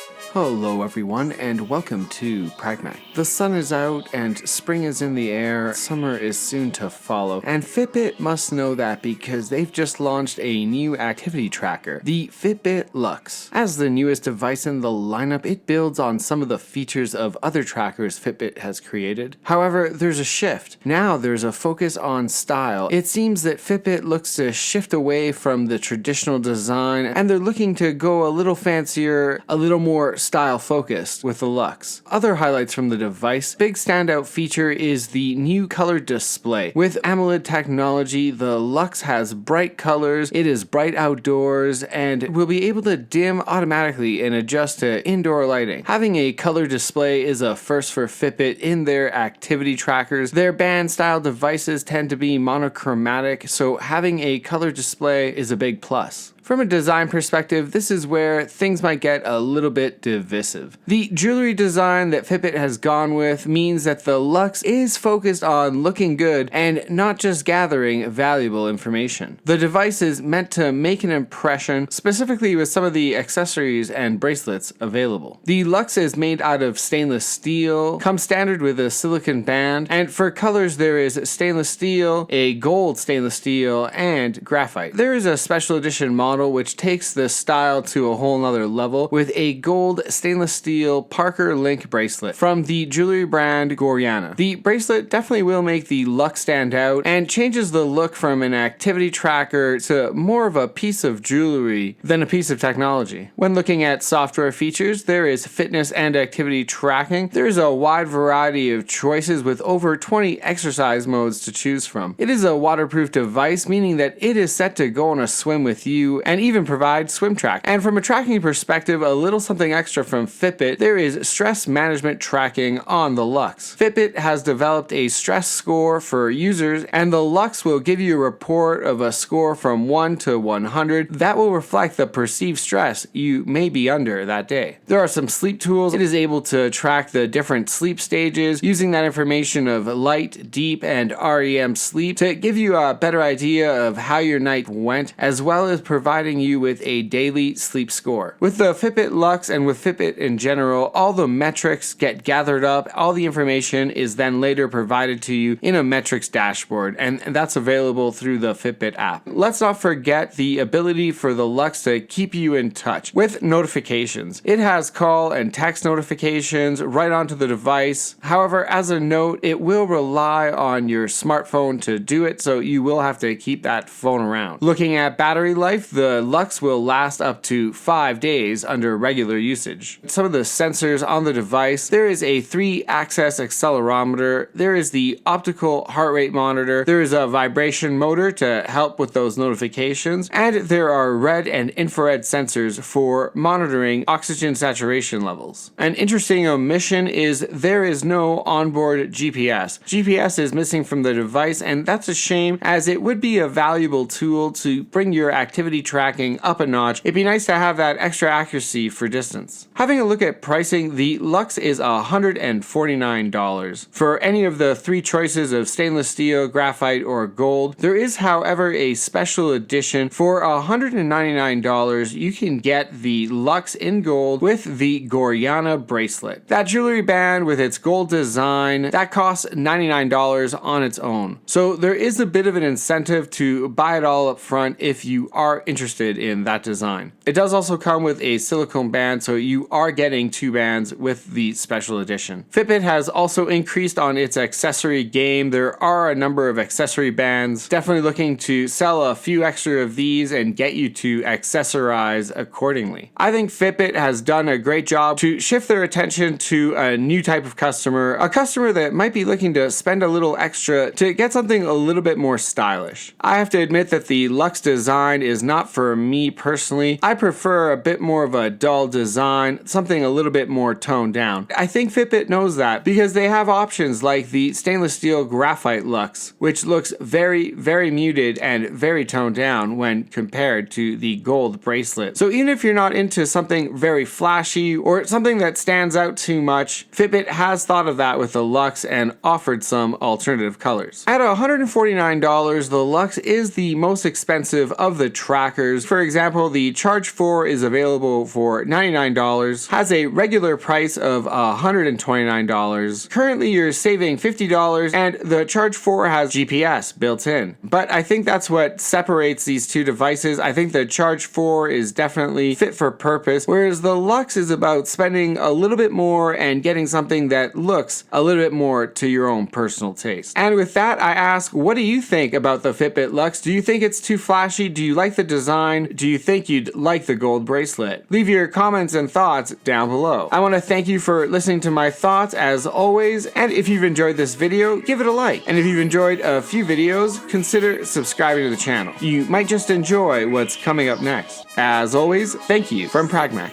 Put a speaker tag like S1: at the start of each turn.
S1: Hello everyone and welcome to Pragmach. The sun is out and spring is in the air, summer is soon to follow, and Fitbit must know that because they've just launched a new activity tracker, the Fitbit Luxe. As the newest device in the lineup, it builds on some of the features of other trackers Fitbit has created. However, there's a shift. Now there's a focus on style. It seems that Fitbit looks to shift away from the traditional design and they're looking to go a little fancier, a little more style focused with the Luxe. Other highlights from the device: big standout feature is the new color display. With AMOLED technology, the Luxe has bright colors, it is bright outdoors, and will be able to dim automatically and adjust to indoor lighting. Having a color display is a first for Fitbit in their activity trackers. Their band style devices tend to be monochromatic, so having a color display is a big plus. From a design perspective, this is where things might get a little bit divisive. The jewelry design that Fitbit has gone with means that the Luxe is focused on looking good and not just gathering valuable information. The device is meant to make an impression, specifically with some of the accessories and bracelets available. The Luxe is made out of stainless steel, comes standard with a silicone band, and for colors there is stainless steel, a gold stainless steel, and graphite. There is a special edition model which takes the style to a whole nother level with a gold stainless steel Parker Link bracelet from the jewelry brand Gorjana. The bracelet definitely will make the Luxe stand out and changes the look from an activity tracker to more of a piece of jewelry than a piece of technology. When looking at software features, there is fitness and activity tracking. There is a wide variety of choices with over 20 exercise modes to choose from. It is a waterproof device, meaning that it is set to go on a swim with you and even provide swim track. And from a tracking perspective, a little something extra from Fitbit, there is stress management tracking on the Luxe. Fitbit has developed a stress score for users, and the Luxe will give you a report of a score from 1 to 100 that will reflect the perceived stress you may be under that day. There are some sleep tools. It is able to track the different sleep stages using that information of light, deep, and REM sleep to give you a better idea of how your night went, as well as providing you with a daily sleep score. With the Fitbit Luxe and with Fitbit in general, all the metrics get gathered up, all the information is then later provided to you in a metrics dashboard, and that's available through the Fitbit app. Let's not forget the ability for the Luxe to keep you in touch with notifications. It has call and text notifications right onto the device. However, as a note, it will rely on your smartphone to do it, so you will have to keep that phone around. Looking at battery life, the Luxe will last up to 5 days under regular usage. Some of the sensors on the device: there is a 3-axis accelerometer, there is the optical heart rate monitor, there is a vibration motor to help with those notifications, and there are red and infrared sensors for monitoring oxygen saturation levels. An interesting omission is there is no onboard GPS. GPS is missing from the device, and that's a shame, as it would be a valuable tool to bring your activity tracking up a notch. It'd be nice to have that extra accuracy for distance. Having a look at pricing, the Luxe is $149 for any of the 3 choices of stainless steel, graphite, or gold. There is, however, a special edition for $199. You can get the Luxe in gold with the Gorjana bracelet. That jewelry band with its gold design, that costs $99 on its own. So there is a bit of an incentive to buy it all up front if you are interested in that design. It does also come with a silicone band, so you are getting 2 bands with the special edition. Fitbit has also increased on its accessory game. There are a number of accessory bands. Definitely looking to sell a few extra of these and get you to accessorize accordingly. I think Fitbit has done a great job to shift their attention to a new type of customer, a customer that might be looking to spend a little extra to get something a little bit more stylish. I have to admit that the Luxe design is not for me personally. I prefer a bit more of a dull design, something a little bit more toned down. I think Fitbit knows that because they have options like the stainless steel graphite Luxe, which looks very, very muted and very toned down when compared to the gold bracelet. So even if you're not into something very flashy or something that stands out too much, Fitbit has thought of that with the Luxe and offered some alternative colors. At $149, the Luxe is the most expensive of the trackers trackers. For example, the Charge 4 is available for $99, has a regular price of $129. Currently, you're saving $50, and the Charge 4 has GPS built in. But I think that's what separates these two devices. I think the Charge 4 is definitely fit for purpose, whereas the Luxe is about spending a little bit more and getting something that looks a little bit more to your own personal taste. And with that, I ask, what do you think about the Fitbit Luxe? Do you think it's too flashy? Do you like the design? Do you think you'd like the gold bracelet? Leave your comments and thoughts down below. I want to thank you for listening to my thoughts as always, and if you've enjoyed this video, give it a like. And if you've enjoyed a few videos, consider subscribing to the channel. You might just enjoy what's coming up next. As always, thank you from Pragmach.